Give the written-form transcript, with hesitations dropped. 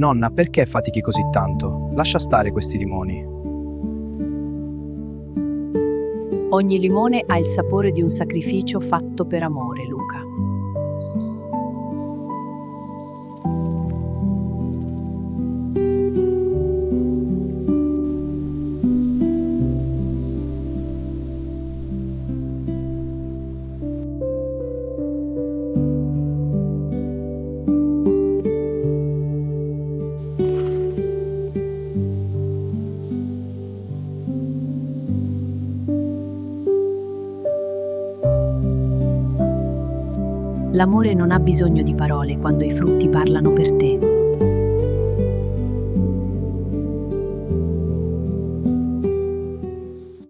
Nonna, perché fatichi così tanto? Lascia stare questi limoni. Ogni limone ha il sapore di un sacrificio fatto per amore, Luca. L'amore non ha bisogno di parole quando i frutti parlano per te.